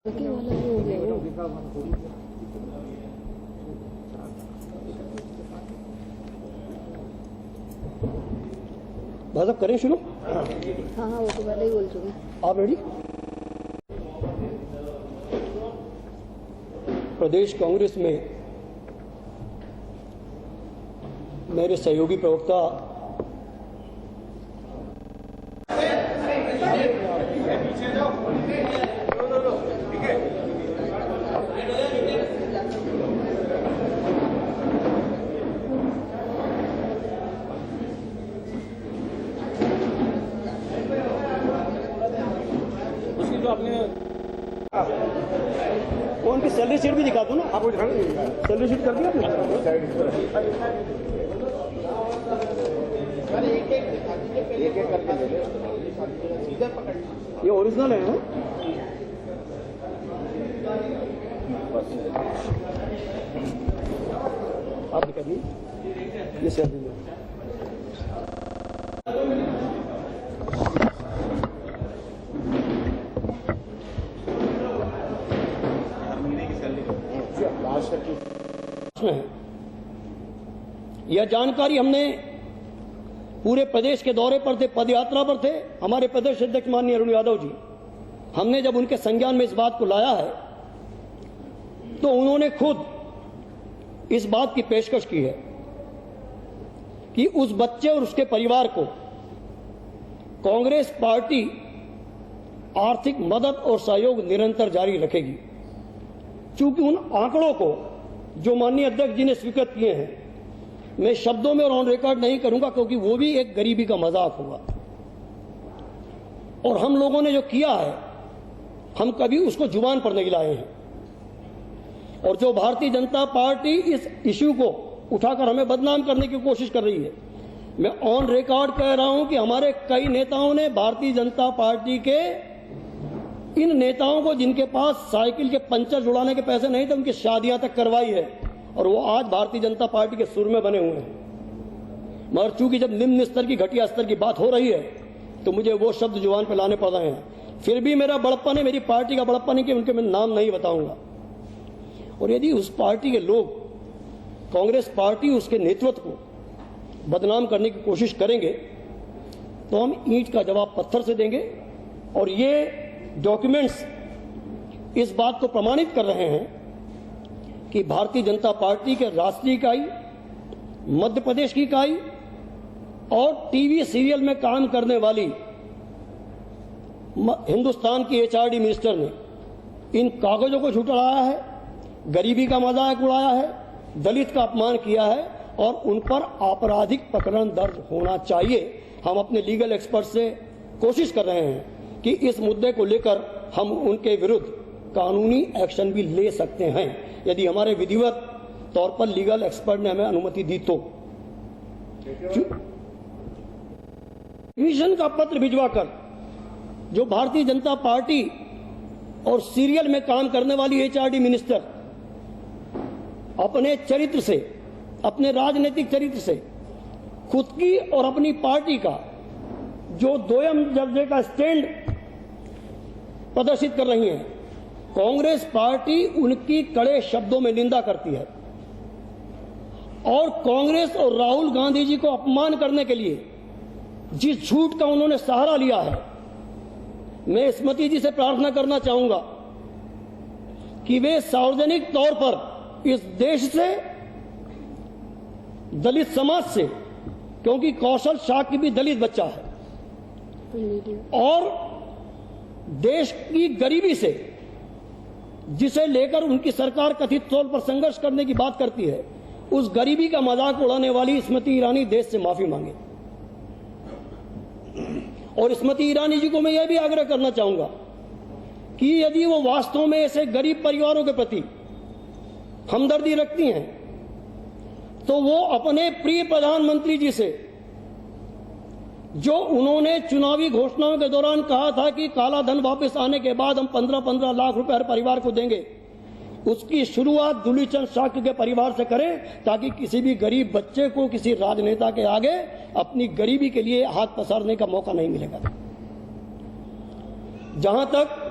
भाई साहब करें शुरू? हाँ वो तो पहले ही बोल चुके। आप रेडी? प्रदेश कांग्रेस में मेरे सहयोगी प्रवक्ता उसकी जो आपने उनकी सैलरी शीट भी दिखा दो ना। आपको सैलरी शीट कर दिया आपने? ये ओरिजिनल है ना? आप दिखा दी ये सैलरी में। यह जानकारी हमने पूरे प्रदेश के दौरे पर थे, पदयात्रा पर थे, हमारे प्रदेश अध्यक्ष माननीय अरुण यादव जी, हमने जब उनके संज्ञान में इस बात को लाया है तो उन्होंने खुद इस बात की पेशकश की है कि उस बच्चे और उसके परिवार को कांग्रेस पार्टी आर्थिक मदद और सहयोग निरंतर जारी रखेगी। चूंकि उन आंकड़ों को जो माननीय अध्यक्ष जी ने स्वीकृत किए हैं, मैं शब्दों में और ऑन रिकॉर्ड नहीं करूंगा क्योंकि वो भी एक गरीबी का मजाक होगा। और हम लोगों ने जो किया है, हम कभी उसको जुबान पर नहीं लाए हैं। और जो भारतीय जनता पार्टी इस इश्यू को उठाकर हमें बदनाम करने की कोशिश कर रही है, मैं ऑन रिकॉर्ड कह रहा हूं कि हमारे कई नेताओं ने भारतीय जनता पार्टी के इन नेताओं को, जिनके पास साइकिल के पंचर जुड़ाने के पैसे नहीं थे, उनकी शादियां तक करवाई है और वो आज भारतीय जनता पार्टी के सुर में बने हुए हैं। मगर चूंकि जब निम्न स्तर की, घटिया स्तर की बात हो रही है तो मुझे वो शब्द जुबान पर लाने पड़ रहे हैं। फिर भी मेरा बड़प्पन है, मेरी पार्टी का बड़प्पन है कि उनके मैं नाम नहीं बताऊंगा। और यदि उस पार्टी के लोग, कांग्रेस पार्टी उसके नेतृत्व को बदनाम करने की कोशिश करेंगे तो हम ईंट का जवाब पत्थर से देंगे। और ये डॉक्यूमेंट्स इस बात को प्रमाणित कर रहे हैं कि भारतीय जनता पार्टी के राष्ट्रीय इकाई, मध्य प्रदेश की इकाई और टीवी सीरियल में काम करने वाली हिंदुस्तान की एचआरडी मिनिस्टर ने इन कागजों को झुठलाया है, गरीबी का मजाक उड़ाया है, दलित का अपमान किया है और उन पर आपराधिक प्रकरण दर्ज होना चाहिए। हम अपने लीगल एक्सपर्ट से कोशिश कर रहे हैं कि इस मुद्दे को लेकर हम उनके विरुद्ध कानूनी एक्शन भी ले सकते हैं यदि हमारे विधिवत तौर पर लीगल एक्सपर्ट ने हमें अनुमति दी तो। कमीशन का पत्र भिजवाकर जो भारतीय जनता पार्टी और सीरियल में काम करने वाली एचआरडी मिनिस्टर अपने चरित्र से, अपने राजनीतिक चरित्र से खुद की और अपनी पार्टी का जो दोयम दर्जे का स्टैंड प्रदर्शित कर रही हैं, कांग्रेस पार्टी उनकी कड़े शब्दों में निंदा करती है। और कांग्रेस और राहुल गांधी जी को अपमान करने के लिए जिस झूठ का उन्होंने सहारा लिया है, मैं स्मृति जी से प्रार्थना करना चाहूंगा कि वे सार्वजनिक तौर पर इस देश से, दलित समाज से, क्योंकि कौशल शाक्य भी दलित बच्चा है, और देश की गरीबी से, जिसे लेकर उनकी सरकार कथित तौर पर संघर्ष करने की बात करती है, उस गरीबी का मजाक उड़ाने वाली स्मृति ईरानी देश से माफी मांगे। और स्मृति ईरानी जी को मैं यह भी आग्रह करना चाहूंगा कि यदि वो वास्तव में ऐसे गरीब परिवारों के प्रति हमदर्दी रखती हैं तो वो अपने प्रिय प्रधानमंत्री जी से, जो उन्होंने चुनावी घोषणाओं के दौरान कहा था कि काला धन वापस आने के बाद हम 15-15 लाख रुपए हर परिवार को देंगे, उसकी शुरुआत दुलीचंद शाक्य के परिवार से करें ताकि किसी भी गरीब बच्चे को किसी राजनेता के आगे अपनी गरीबी के लिए हाथ पसारने का मौका नहीं मिलेगा। जहां तक